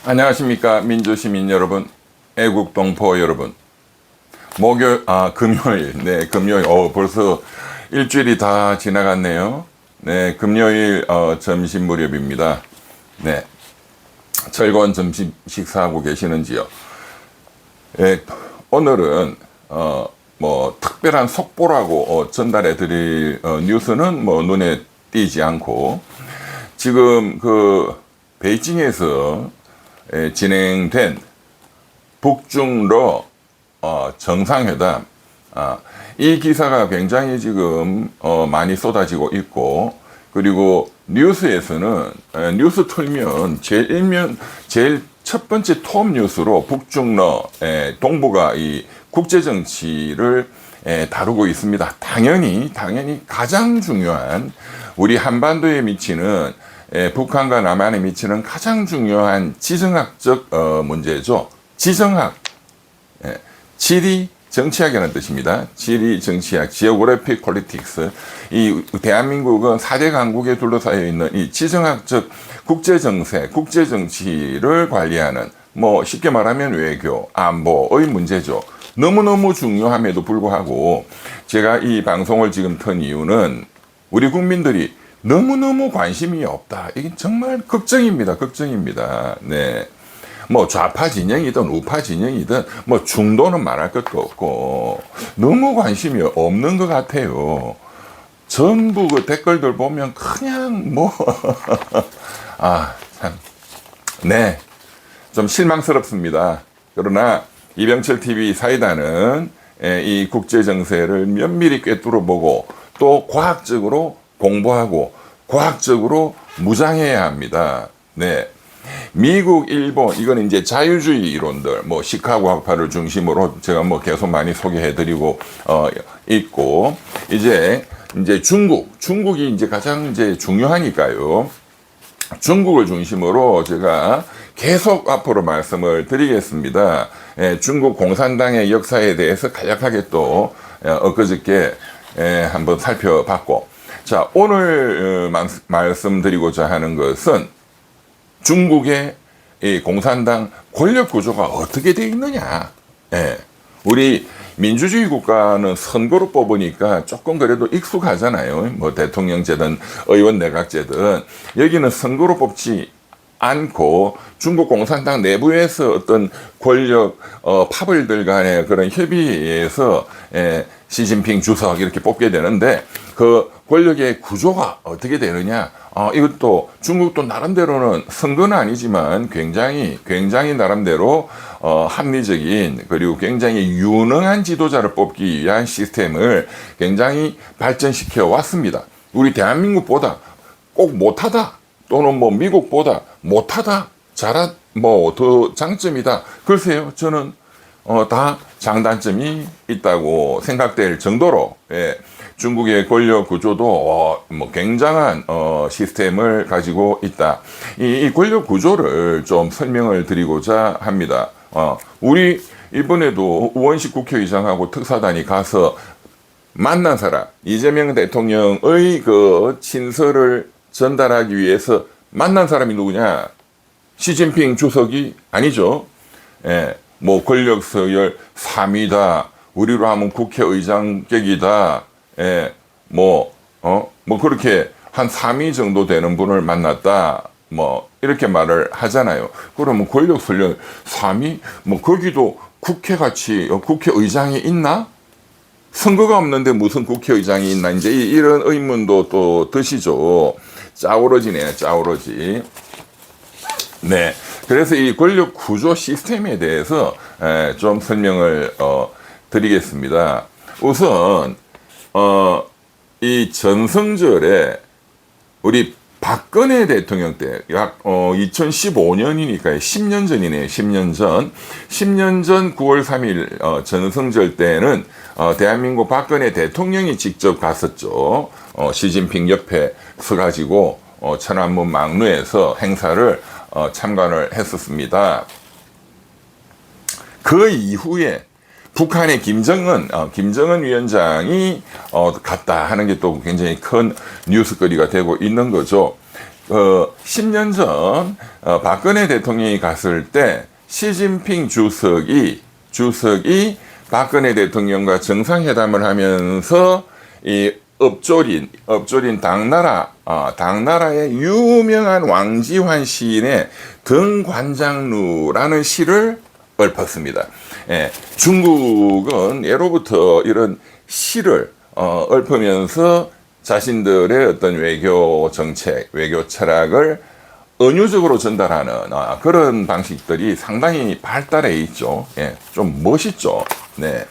안녕하십니까 민주시민 여러분, 애국동포 여러분. 금요일, 네, 금요일. 벌써 일주일이 다 지나갔네요. 네, 금요일 점심 무렵입니다. 네, 즐거운 점심 식사하고 계시는지요? 네, 오늘은 특별한 속보라고 전달해 드릴 뉴스는 눈에 띄지 않고, 지금 베이징에서 진행된 북중러 정상회담, 이 기사가 굉장히 지금 많이 쏟아지고 있고, 그리고 뉴스에서는 뉴스 틀면 제일 첫 번째 톱 뉴스로 북중러 동북아 이 국제 정치를 다루고 있습니다. 당연히 가장 중요한, 우리 한반도에 미치는 북한과 남한에 미치는 가장 중요한 지정학적 문제죠. 지정학, 지리 정치학이라는 뜻입니다. 지리 정치학, Geographic Politics. 이 대한민국은 4대 강국에 둘러싸여 있는 이 지정학적 국제 정세, 국제 정치를 관리하는, 쉽게 말하면 외교, 안보의 문제죠. 너무너무 중요함에도 불구하고 제가 이 방송을 지금 튼 이유는 우리 국민들이 너무너무 관심이 없다. 이게 정말 걱정입니다. 네. 좌파 진영이든 우파 진영이든 중도는 말할 것도 없고 너무 관심이 없는 것 같아요. 전부 댓글들 보면 그냥 참. 네. 좀 실망스럽습니다. 그러나 이병철 TV 사이다는 이 국제 정세를 면밀히 꿰뚫어보고 또 과학적으로 공부하고 과학적으로 무장해야 합니다. 네. 미국, 일본, 이건 이제 자유주의 이론들, 시카고 학파를 중심으로 제가 계속 많이 소개해드리고, 있고, 이제 중국이 이제 가장 중요하니까요. 중국을 중심으로 제가 계속 앞으로 말씀을 드리겠습니다. 중국 공산당의 역사에 대해서 간략하게 또, 엊그저께, 한번 살펴봤고, 자, 오늘 말씀드리고자 하는 것은 중국의 이 공산당 권력 구조가 어떻게 되어 있느냐. 우리 민주주의 국가는 선거로 뽑으니까 조금 그래도 익숙하잖아요. 대통령제든 의원 내각제든. 여기는 선거로 뽑지 않고 중국 공산당 내부에서 어떤 권력 파벌들 간의 그런 협의에서 시진핑 주석 이렇게 뽑게 되는데, 그 권력의 구조가 어떻게 되느냐. 이것도 중국도 나름대로는 선거는 아니지만 굉장히 나름대로 합리적인, 그리고 굉장히 유능한 지도자를 뽑기 위한 시스템을 굉장히 발전시켜 왔습니다. 우리 대한민국보다 꼭 못하다, 또는 미국보다 못하다, 더 장점이다. 글쎄요, 저는 다 장단점이 있다고 생각될 정도로, 중국의 권력 구조도 굉장한 시스템을 가지고 있다. 이 권력 구조를 좀 설명을 드리고자 합니다. 우리 이번에도 우원식 국회의장하고 특사단이 가서 만난 사람, 이재명 대통령의 그 친서를 전달하기 위해서 만난 사람이 누구냐? 시진핑 주석이 아니죠. 권력 서열 3위다. 우리로 하면 국회의장격이다. 그렇게 한 3위 정도 되는 분을 만났다. 이렇게 말을 하잖아요. 그러면 권력 서열 3위? 거기도 국회의장이 있나? 선거가 없는데 무슨 국회의장이 있나? 이제 이런 의문도 또 드시죠. 짜오러지네요, 짜오러지. 네. 그래서 이 권력 구조 시스템에 대해서 좀 설명을 드리겠습니다. 우선 이 전성절에 우리 박근혜 대통령 때 약 2015년이니까 10년 전이네요. 10년 전 9월 3일 전성절 때는 대한민국 박근혜 대통령이 직접 갔었죠. 시진핑 옆에 서가지고 천안문 막루에서 행사를 참관을 했었습니다. 그 이후에 북한의 김정은 위원장이 갔다 하는 게 또 굉장히 큰 뉴스거리가 되고 있는 거죠. 10년 전 박근혜 대통령이 갔을 때 시진핑 주석이 박근혜 대통령과 정상회담을 하면서 이 업조린 당나라의 유명한 왕지환 시인의 등관장루라는 시를 얽었습니다. 예, 중국은 예로부터 이런 시를 얽으면서 자신들의 어떤 외교 정책, 외교 철학을 은유적으로 전달하는 그런 방식들이 상당히 발달해 있죠. 예, 좀 멋있죠. 네,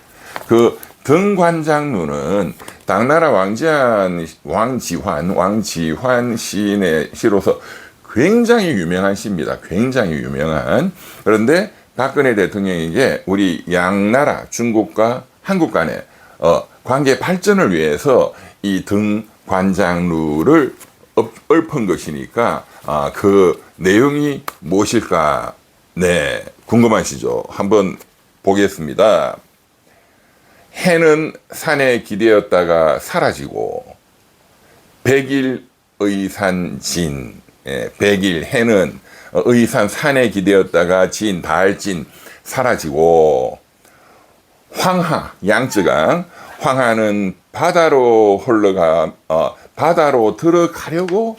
그 등관장루는 당나라 왕지환 시인의 시로서 굉장히 유명한 시입니다. 굉장히 유명한. 그런데 박근혜 대통령에게 우리 양나라 중국과 한국 간의 관계 발전을 위해서 이 등관장루를 읊은 것이니까 그 내용이 무엇일까? 네, 궁금하시죠? 한번 보겠습니다. 해는 산에 기대었다가 사라지고 백일의산진, 백일 해는 의산 산에 기대었다가 달진 사라지고 황하 양쯔강 황하는 바다로 들어가려고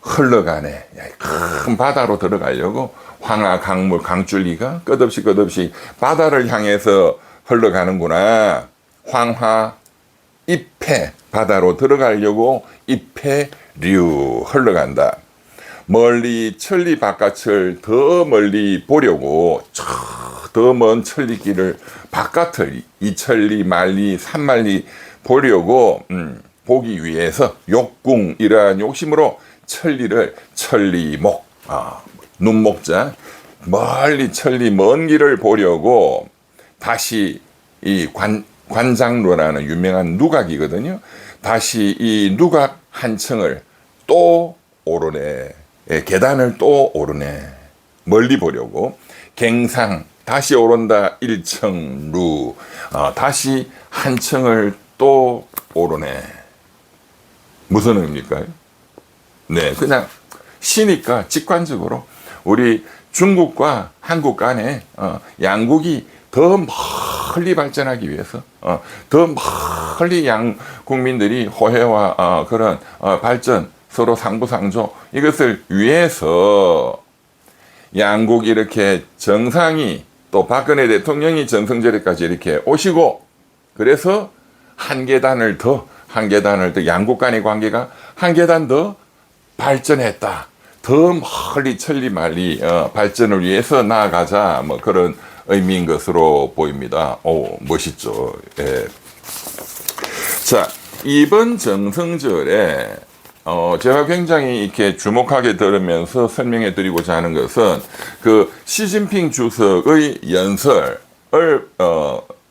흘러가네. 큰 바다로 들어가려고 황하 강줄기가 끝없이 바다를 향해서 흘러가는구나. 황하 입해 바다로 들어가려고 입해류 흘러간다. 멀리 천리 바깥을 더 멀리 보려고 더 먼 천리길을 바깥을 2천리 만리 3만리 보려고 보기 위해서 욕궁 이러한 욕심으로 천리목 눈목자 멀리 천리 먼 길을 보려고 다시 이 관장루라는 유명한 누각이거든요. 다시 이 누각 한 층을 또 오르네. 계단을 또 오르네. 멀리 보려고. 갱상 다시 오른다 1층루. 다시 한 층을 또 오르네. 무슨 의미일까요? 네, 그냥 시니까 직관적으로 우리 중국과 한국 간에 양국이 더 멀리 발전하기 위해서 더 멀리 양 국민들이 호혜와 그런 발전 서로 상부상조 이것을 위해서 양국 이렇게 정상이 또 박근혜 대통령이 전성절에까지 이렇게 오시고 그래서 한 계단을 더 양국 간의 관계가 한 계단 더 발전했다. 더 멀리 천리만리 발전을 위해서 나아가자 뭐 그런 의미인 것으로 보입니다. 오, 멋있죠. 예. 자, 이번 정성절에 제가 굉장히 이렇게 주목하게 들으면서 설명해 드리고자 하는 것은 그 시진핑 주석의 연설을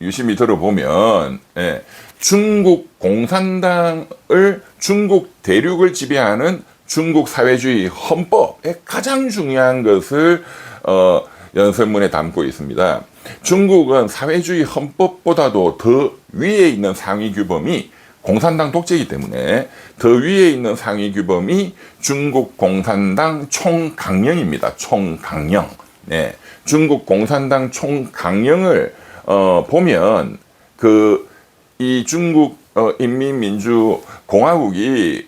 유심히 들어보면 중국 공산당을 중국 대륙을 지배하는 중국 사회주의 헌법의 가장 중요한 것을 연설문에 담고 있습니다. 중국은 사회주의 헌법보다도 더 위에 있는 상위 규범이 공산당 독재이기 때문에 더 위에 있는 상위 규범이 중국 공산당 총강령입니다. 총강령. 네. 중국 공산당 총강령을 보면 이 중국 인민민주공화국이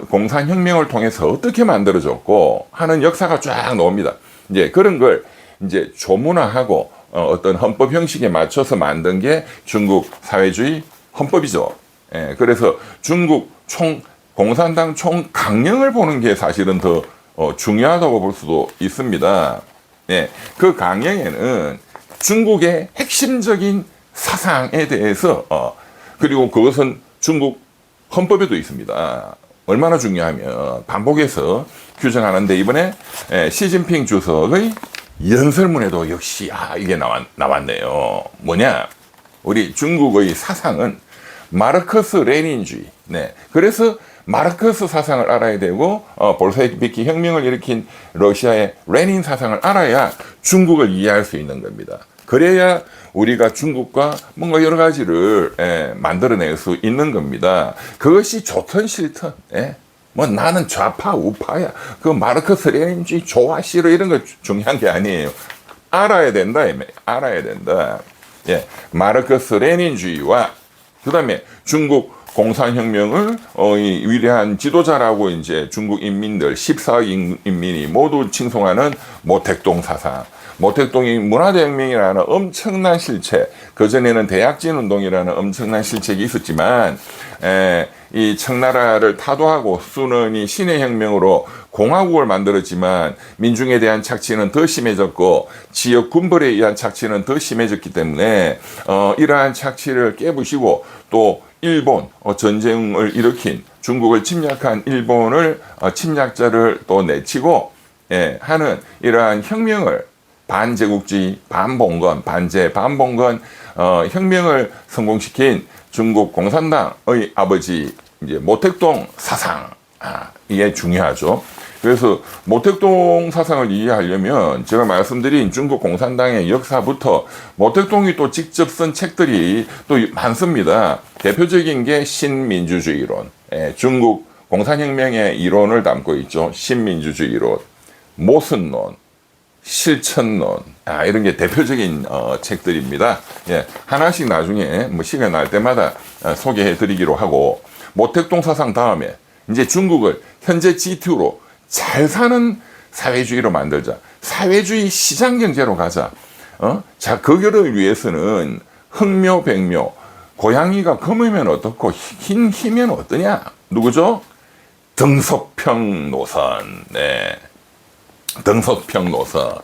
공산혁명을 통해서 어떻게 만들어졌고 하는 역사가 쫙 나옵니다. 이제 그런 걸 이제 조문화하고 어떤 헌법 형식에 맞춰서 만든 게 중국 사회주의 헌법이죠. 예, 그래서 중국 공산당 총강령을 보는 게 사실은 더 중요하다고 볼 수도 있습니다. 예, 그 강령에는 중국의 핵심적인 사상에 대해서 그리고 그것은 중국 헌법에도 있습니다. 얼마나 중요하면 반복해서 규정하는데 이번에 시진핑 주석의 연설문에도 역시 이게 나왔네요. 뭐냐? 우리 중국의 사상은 마르크스 레닌주의. 네. 그래서 마르크스 사상을 알아야 되고 볼셰비키 혁명을 일으킨 러시아의 레닌 사상을 알아야 중국을 이해할 수 있는 겁니다. 그래야 우리가 중국과 뭔가 여러 가지를 만들어낼 수 있는 겁니다. 그것이 좋든 싫든 뭐 나는 좌파 우파야. 그 마르크스 레닌주의 좋아 싫어 이런 거 중요한 게 아니에요. 알아야 된다. 알아야 된다. 예, 마르크스 레닌주의와 그다음에 중국 공산혁명을 이 위대한 지도자라고 이제 중국 인민들 14억 인민이 모두 칭송하는 모택동 사상. 모택동이 문화대혁명이라는 엄청난 실체, 그전에는 대약진 운동이라는 엄청난 실책이 있었지만 이 청나라를 타도하고 수는이 신의 혁명으로 공화국을 만들었지만 민중에 대한 착취는 더 심해졌고 지역 군벌에 의한 착취는 더 심해졌기 때문에 이러한 착취를 깨부시고 또 일본 전쟁을 일으킨 중국을 침략한 일본을 침략자를 또 내치고 하는 이러한 혁명을 반제국주의, 반봉건, 반제, 반봉건 혁명을 성공시킨 중국 공산당의 아버지 이제 모택동 사상 이게 중요하죠. 그래서 모택동 사상을 이해하려면 제가 말씀드린 중국 공산당의 역사부터 모택동이 또 직접 쓴 책들이 또 많습니다. 대표적인 게 신민주주의론, 중국 공산혁명의 이론을 담고 있죠. 신민주주의론, 모순론, 실천론, 이런 게 대표적인 책들입니다. 예, 하나씩 나중에 뭐 시간 날 때마다 소개해 드리기로 하고, 모택동 사상 다음에 이제 중국을 현재 G2로 잘 사는 사회주의로 만들자. 사회주의 시장 경제로 가자. 자, 그거를 위해서는 흑묘, 백묘, 고양이가 검으면 어떻고 희면 어떠냐? 누구죠? 등석평 노선. 네. 등석평 노선.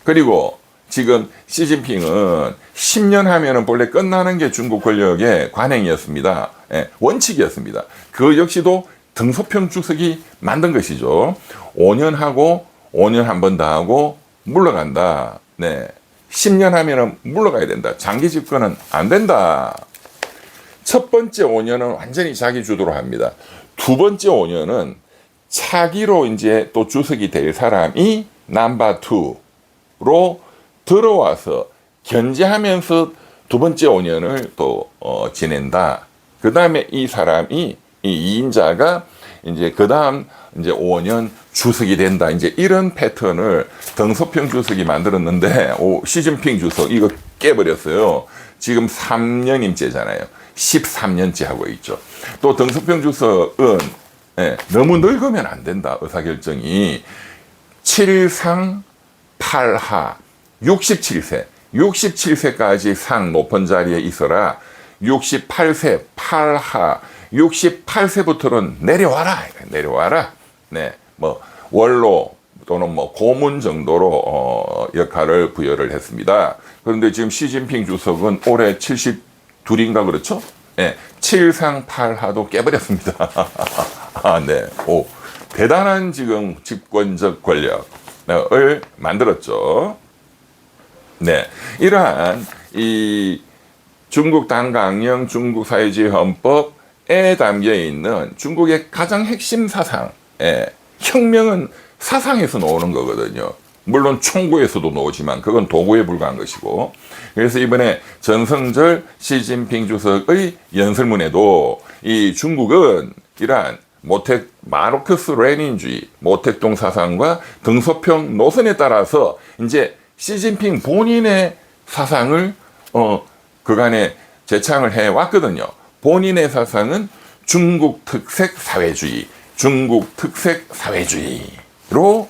그리고 지금 시진핑은 10년 하면은 본래 끝나는 게 중국 권력의 관행이었습니다. 원칙이었습니다. 그 역시도 등석평 주석이 만든 것이죠. 5년 하고 5년 한 번 더 하고 물러간다. 네. 10년 하면은 물러가야 된다. 장기 집권은 안 된다. 첫 번째 5년은 완전히 자기 주도로 합니다. 두 번째 5년은 차기로 이제 또 주석이 될 사람이 넘버 2로 들어와서 견제하면서 두 번째 5년을 또 지낸다. 그 다음에 이 사람이 이 2인자가 이제 그 다음 이제 5년 주석이 된다. 이제 이런 패턴을 등석평 주석이 만들었는데 시진핑 주석 이거 깨버렸어요. 지금 3년임째잖아요. 13년째 하고 있죠. 또 등석평 주석은 너무 늙으면 안 된다. 의사결정이 7상 8하 67세 67세까지 상 높은 자리에 있어라. 68세 8하 68세부터는 내려와라. 네, 뭐 원로 또는 뭐 고문 정도로 역할을 부여를 했습니다. 그런데 지금 시진핑 주석은 올해 72인가 그렇죠? 네, 7상 8하도 깨버렸습니다. 네, 대단한 지금 집권적 권력을 만들었죠. 네, 이러한 이 중국 당강령, 중국 사회주의 헌법에 담겨 있는 중국의 가장 핵심 사상, 혁명은 사상에서 나오는 거거든요. 물론 총구에서도 나오지만 그건 도구에 불과한 것이고, 그래서 이번에 전성절 시진핑 주석의 연설문에도 이 중국은 이러한 마르크스 레닌주의, 모택동 사상과 등소평 노선에 따라서 이제 시진핑 본인의 사상을 그간에 제창을 해왔거든요. 본인의 사상은 중국 특색 사회주의로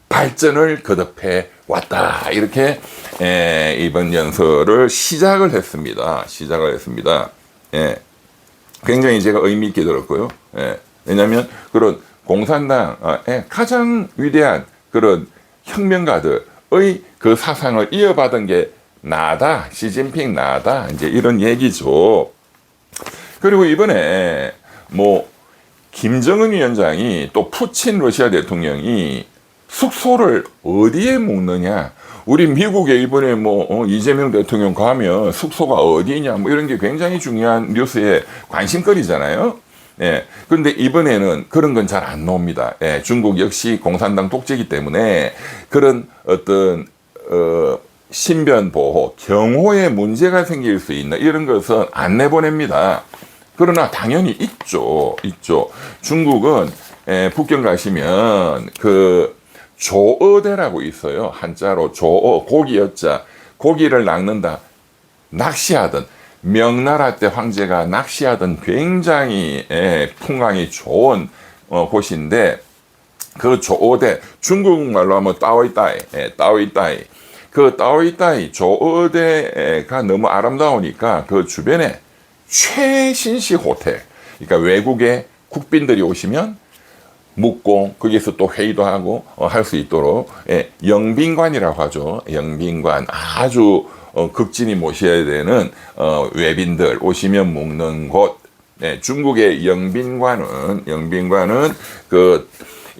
발전을 거듭해 왔다. 이렇게 이번 연설을 시작을 했습니다. 굉장히 제가 의미 있게 들었고요. 왜냐하면 그런 공산당의 가장 위대한 그런 혁명가들의 그 사상을 이어받은 게 나다. 시진핑 나다. 이제 이런 얘기죠. 그리고 이번에 김정은 위원장이 또 푸친 러시아 대통령이 숙소를 어디에 묵느냐. 우리 미국에 이번에 이재명 대통령 가면 숙소가 어디냐. 이런 게 굉장히 중요한 뉴스의 관심거리잖아요. 그런데 이번에는 그런 건 잘 안 나옵니다. 중국 역시 공산당 독재이기 때문에 그런 어떤, 신변 보호, 경호에 문제가 생길 수 있는 이런 것은 안 내보냅니다. 그러나 당연히 있죠. 중국은 북경 가시면 그 조어대라고 있어요. 한자로 조어, 고기여자, 고기를 낚는다. 낚시하던 명나라 때 황제가 낚시하던 굉장히 풍광이 좋은 곳인데, 그 조어대, 중국 말로 하면 따오이따이, 따오이따이. 그 따오이따이 조어대가 너무 아름다우니까 그 주변에 최신식 호텔, 그러니까 외국의 국빈들이 오시면 묵고 거기에서 또 회의도 하고 할 수 있도록, 영빈관이라고 하죠. 영빈관, 아주 극진히 모셔야 되는 외빈들 오시면 묵는 곳. 중국의 영빈관은 그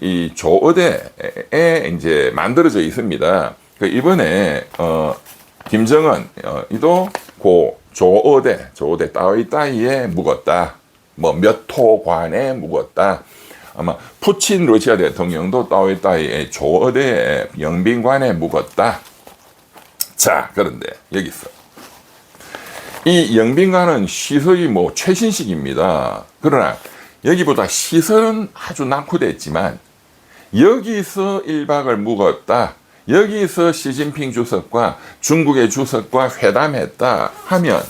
이 조어대에 이제 만들어져 있습니다. 그 이번에 김정은 이도 고 조어대 따오이따이에 묵었다. 뭐 몇 호관에 묵었다. 아마 푸친 러시아 대통령도 따오이따이의 조어대 영빈관에 묵었다. 자, 그런데 여기서 이 영빈관은 시설이 뭐 최신식입니다. 그러나 여기보다 시설은 아주 낙후됐지만 여기서 1박을 묵었다, 여기서 시진핑 주석과 중국의 주석과 회담했다 하면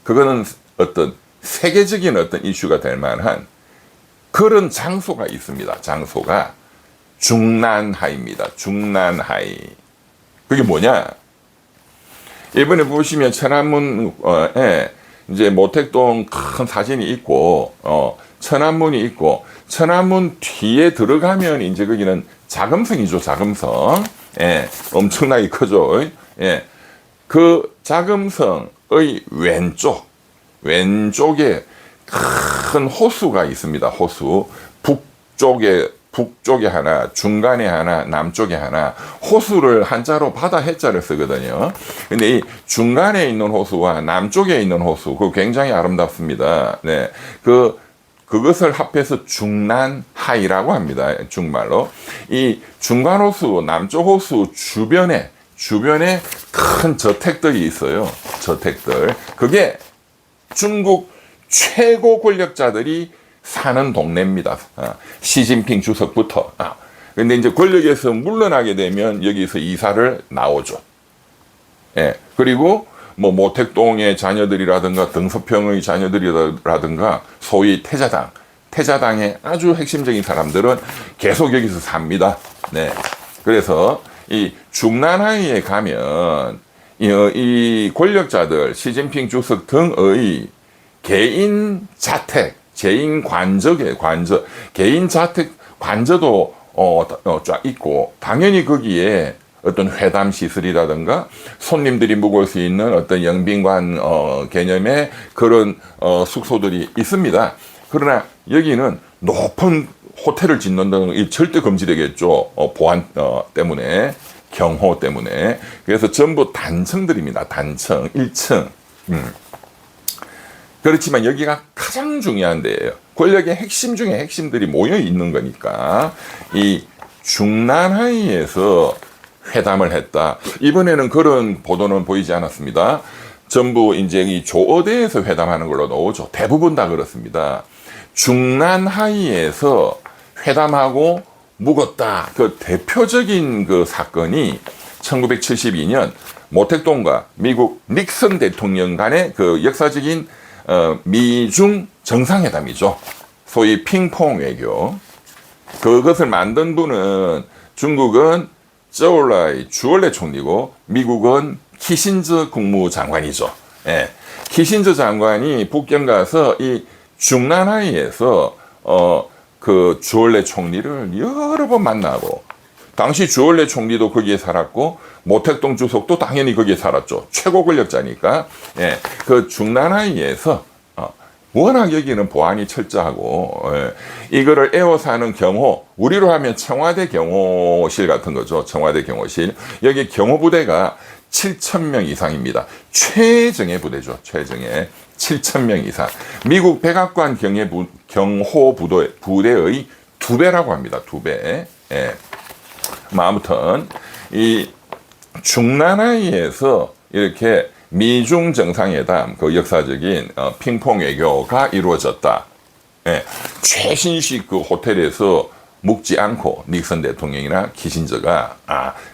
그거는 어떤 세계적인 어떤 이슈가 될 만한 그런 장소가 있습니다. 장소가 중난하입니다. 중난하이. 그게 뭐냐? 이번에 보시면 천안문에 이제 모택동 큰 사진이 있고, 천안문이 있고, 천안문 뒤에 들어가면 이제 거기는 자금성이죠. 자금성. 엄청나게 크죠. 그 자금성의 왼쪽에 큰 호수가 있습니다. 호수. 북쪽에 하나, 중간에 하나, 남쪽에 하나. 호수를 한자로 바다 해자를 쓰거든요. 근데 이 중간에 있는 호수와 남쪽에 있는 호수, 그거 굉장히 아름답습니다. 네. 그것을 합해서 중난하이라고 합니다. 중말로. 이 중간호수, 남쪽 호수 주변에 큰 저택들이 있어요. 저택들. 그게 중국 최고 권력자들이 사는 동네입니다. 시진핑 주석부터. 근데 이제 권력에서 물러나게 되면 여기서 이사를 나오죠. 그리고 뭐 모택동의 자녀들이라든가 등서평의 자녀들이라든가 소위 태자당의 아주 핵심적인 사람들은 계속 여기서 삽니다. 네. 그래서 이 중난하이에 가면 이 권력자들, 시진핑 주석 등의 개인 자택, 개인 자택 관저도 쫙 있고, 당연히 거기에 어떤 회담 시설이라든가 손님들이 묵을 수 있는 어떤 영빈관 개념의 그런 숙소들이 있습니다. 그러나 여기는 높은 호텔을 짓는다는 게 절대 금지되겠죠. 보안 때문에, 경호 때문에. 그래서 전부 단층들입니다. 단층, 1층. 그렇지만 여기가 가장 중요한 데예요. 권력의 핵심 중에 핵심들이 모여 있는 거니까. 이 중난하이에서 회담을 했다. 이번에는 그런 보도는 보이지 않았습니다. 전부 이제 이 조어대에서 회담하는 걸로 나오죠. 대부분 다 그렇습니다. 중난하이에서 회담하고 묵었다. 그 대표적인 그 사건이 1972년 모택동과 미국 닉슨 대통령 간의 그 역사적인 미중 정상회담이죠. 소위 핑퐁 외교. 그것을 만든 분은 중국은 저울라이 주얼레 총리고 미국은 키신저 국무장관이죠. 키신저 장관이 북경 가서 이 중난하이에서 그 주얼레 총리를 여러 번 만나고, 당시 주얼레 총리도 거기에 살았고 모택동 주석도 당연히 거기에 살았죠. 최고 권력자니까. 그 중난하이에서 워낙 여기는 보안이 철저하고, 이거를 에워싸는 경호, 우리로 하면 청와대 경호실 같은 거죠. 청와대 경호실. 여기 경호부대가 7,000명 이상입니다. 최정예 부대죠. 최정예. 7,000명 이상. 미국 백악관 경호부대의 2배라고 합니다. 2배. 아무튼 이 중난하이에서 이렇게 미중 정상회담, 그 역사적인 핑퐁 외교가 이루어졌다. 예, 최신식 그 호텔에서 묵지 않고 닉슨 대통령이나 키신저가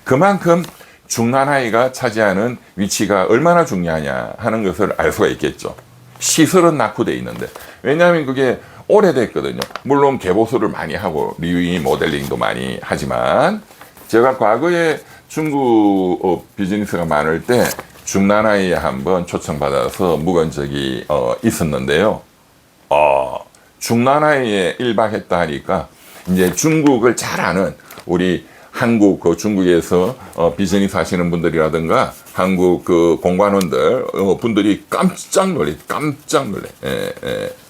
그만큼 중南하이가 차지하는 위치가 얼마나 중요하냐 하는 것을 알 수가 있겠죠. 시설은 낙후돼 있는데 왜냐하면 그게 오래됐거든요. 물론 개보수를 많이 하고 리유이 모델링도 많이 하지만 제가 과거에 중국 비즈니스가 많을 때 중南하이에 한번 초청받아서 묵은 적이 있었는데요. 중南하이에 1박 했다 하니까 이제 중국을 잘 아는 우리 한국 중국에서 비즈니스 하시는 분들이라든가 한국 그 공관원들 분들이 깜짝 놀래.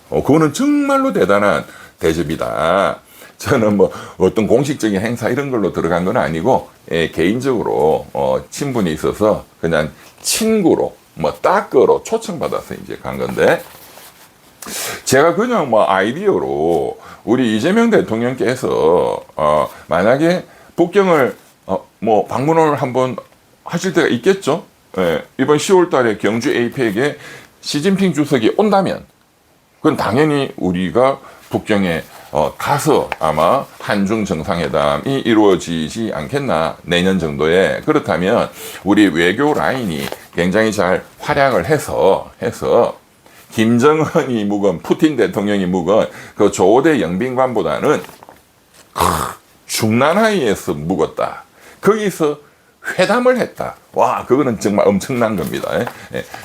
그거는 정말로 대단한 대접이다. 저는 뭐 어떤 공식적인 행사 이런 걸로 들어간 건 아니고 개인적으로 친분이 있어서 그냥 친구로 따끄로 초청받아서 이제 간 건데 제가 그냥 아이디어로 우리 이재명 대통령께서 만약에 북경을 방문을 한번 하실 때가 있겠죠. 이번 10월 달에 경주 에이펙에 시진핑 주석이 온다면 그건 당연히 우리가 북경에 가서 아마 한중 정상회담이 이루어지지 않겠나 내년 정도에. 그렇다면 우리 외교 라인이 굉장히 잘 활약을 해서 김정은이 묵은 푸틴 대통령이 묵은 그 조대 영빈관보다는 중南하이에서 묵었다. 거기서 회담을 했다. 와, 그거는 정말 엄청난 겁니다.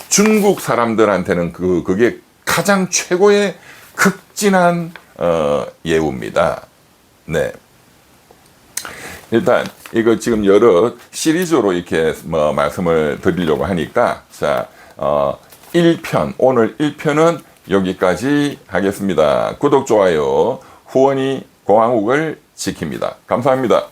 중국 사람들한테는 그게 가장 최고의 극진한 예우입니다. 네. 일단 이거 지금 여러 시리즈로 이렇게 말씀을 드리려고 하니까 자 1편 오늘 1편은 여기까지 하겠습니다. 구독 좋아요 후원이 공화국을 지킵니다. 감사합니다.